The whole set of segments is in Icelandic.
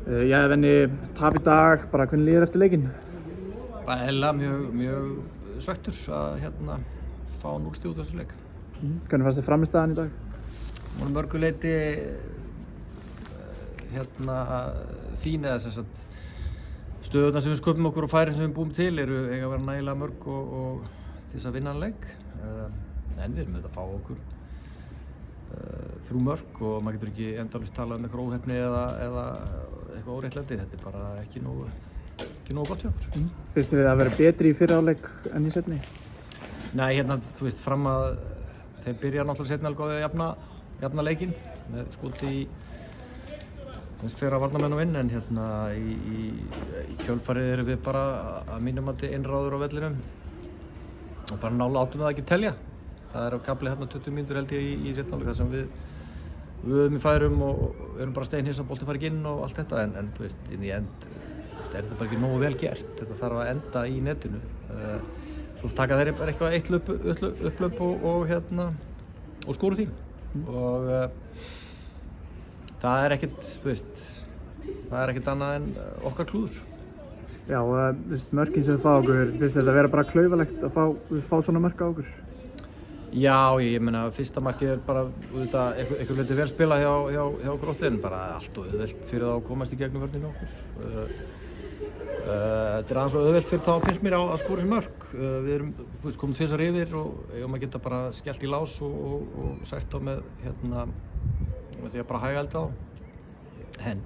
Já, venni tap í dag, bara hvernig líður eftir leikinn? Bara eðlilega mjög svekktur að fá 0 stig út af þessu leik. Hvernig fannst þér frammistaðan í dag? Hún mörgu leyti fín eða sem sagt stöðurnar sem við sköpum okkur og færin sem við búum til eiga að vera nægilega mörg og til þess að vinna leik. En við erum auðvitað að fá okkur 3 mörg og maður getur ekki endalaust talað um eitthvað óheppni eða eitthvað óréttlæti. Þetta bara ekki nógu gott hjá okkur. Finnst þér að vera betri í fyrri hálfleik en í seinni? Nei, þú veist, fram að þeir byrja náttúrulega seinni alveg að jafna leikinn með skoti í fyrir að varnarmenn og inn, en í kjölfarið erum við bara að mínum mati einráður á vellinum og bara látum við það ekki telja. Það á kafli 20 mínútur held ég í seinni hálfleik þar sem við vöðum í færum og erum bara steinhissa að boltinn fari ekki inn og allt þetta, en þú veist, inn í end er þetta bara ekki nógu vel gert. Þetta þarf að enda í netinu. Svo taka þeir bara eitthvað eitt upplöp og skóru því. Og það ekkert, þú veist, það ekkert annað en okkar klúður. Já, þú veist, mörkin sem fá okkur, finnst þetta að vera bara klaufalegt að fá svona mörk á okkur? Já, ég meina, fyrsta markið bara einhver hluti vel spila hjá Gróttu, en bara allt og auðvelt fyrir þá að komast í gegnum vörnina okkur. Þetta aðeins og auðvelt fyrir þá finnst mér að skora þessi mörk. Við erum komin tvisvar yfir og eigum að geta bara skellt í lás og sært á með því að bara hæga elda á. En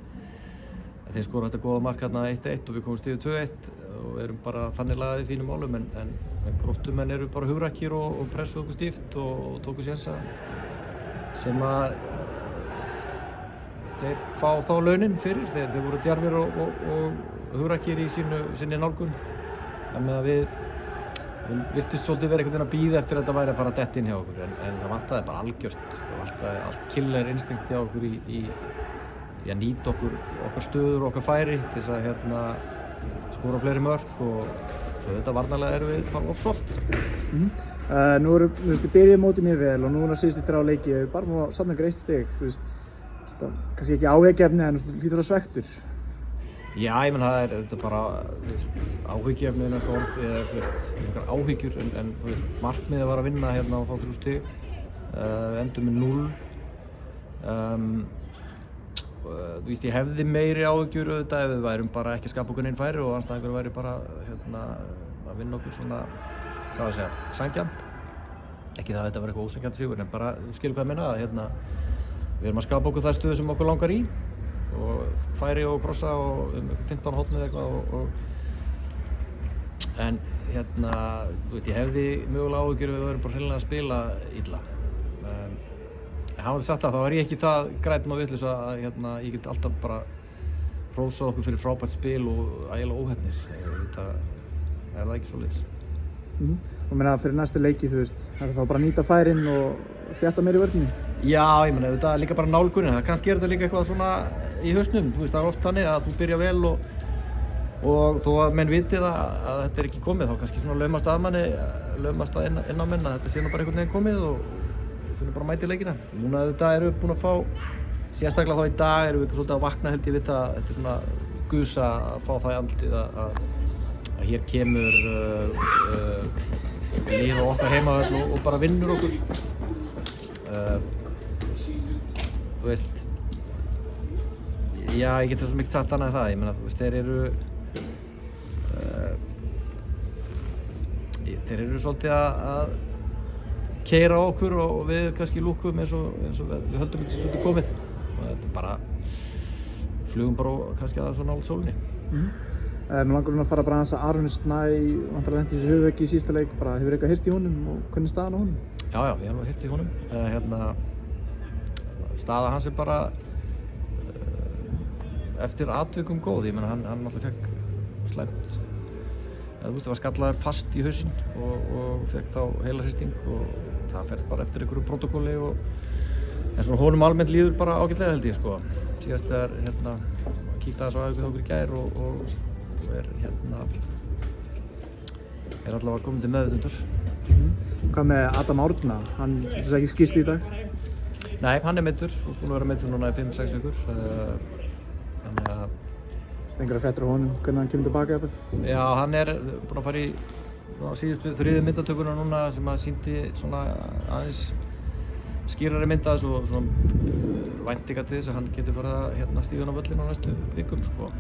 þeir skora þetta góða mark 1-1 og við komumst yfir 2-1 og erum bara þannig lagað í fínum málum, en Gróttumenn eru bara hugrækir og pressuðu okkur stíft og tóku sénsa sem að þeir fá þá launin fyrir. Þeir voru djarfir og hugrækir í sinni nálgun. Þannig að við virtust svolítið vera einhvern veginn að bíða eftir að þetta væri að fara að detta inn hjá okkur, en það vantaði bara algjört. Það vantaði allt killer instinkt hjá okkur í að nýta okkar stöður og okkar færi til þess að skora fleiri mörk, og svo þetta varnarlega erum við bara of soft. Nú byrjuðu mótið mjög vel og núna síðustu 3 leiki bara má safna ykkur 1 stig. Þú veist, kannski ekki áhyggjuefni en þú hlýtur að svekktur. Já, ég menn það þetta bara áhyggjuefni en eitthvað orð eða einhver áhyggjur, en markmiðið var að vinna og fá 3 stig. Endum með 0. Þú veist, ég hefði meiri áhyggjur auðvitað ef við værum bara ekki að skapa okkur neinn færi og andstæðingur væri bara að vinna okkur svona, hvað að segja, sanngjarnt. Ekki það að þetta var eitthvað ósanngjarnt sigur, en bara, þú skilur hvað ég meina, að við erum að skapa okkur það stöðu sem okkur langar í og færi og krossa og 15 horn eða eitthvað en þú veist, ég hefði mögulega áhyggjur ef við værum bara hreinlega að spila illa. En hafandi sagt það, þá er ég ekki það grænn og vitlaus að ég get alltaf bara hrósað okkur fyrir frábært spil og ægilega óheppnir. Þetta það ekki svoleiðis. Og meina fyrir næstu leiki, þú veist, það þá bara nýta færin og þétta meira í vörninni? Já, ég meina, þetta er líka bara nálgunin. Kannski þetta líka eitthvað svona í hausnum. Þú veist, það oft þannig að þú byrja vel og þó að menn vitið að þetta ekki komið, þá kannski svona laumast að manni, laumast að inn á menn að þetta sé nú bara einhvern veginn komið og finnum bara að mæta í leikina. Núna auðvitað erum við búin að fá, sérstaklega þá í dag erum við svolítið að vakna held ég við það, þetta er svona gusa að fá það í andlitið að hér kemur lið á okkar heimavöll og bara vinnur okkur. Þú veist, já, ég get svo mikið sagt annað en það. Ég meina, þú veist, þeir eru svolítið að keyra á okkur og við kannski lúkkum eins og við höldum þetta svolítið komið. Og þetta er bara, flugum bara kannski aðeins svo nálægt sólinni. Mér langar að fara bara aðeins að Aron Snæ vantarlega lenti í þessu höfuðveiki í síðasta leik. Hefur eitthvað heyrt í honum og hvernig staðan á honum? Já, ég hef nú heyrt í honum. Staða hans er bara eftir atvikum góð. Ég meina, hann náttúrulega fekk slæmt. Þú veist, það var skallaður fast í hausinn og fekk þá heilarhristing og það fer bara eftir einhverju protokóli en svona honum almennt líður bara ágætlega held ég, sko. Síðast þegar kíkti aðeins á æfingu hjá okkur í gær og er allavega komin til meðvitundar. Hvað með Adam Árna? Hann er ekki skýrslu í dag? Nei, hann er meiddur og búinn að vera meiddur núna í 5-6 vikur. Þannig að einhverja fréttir á honum, hvernig hann kemur tilbaka jafnvel? Já, hann er búinn að fara í síðustu 3. myndatökuna núna sem að sýndi svona aðeins skýrari mynda og svona væntingar til þess að hann geti farið að stíga inn á völlinn á næstu vikum sko.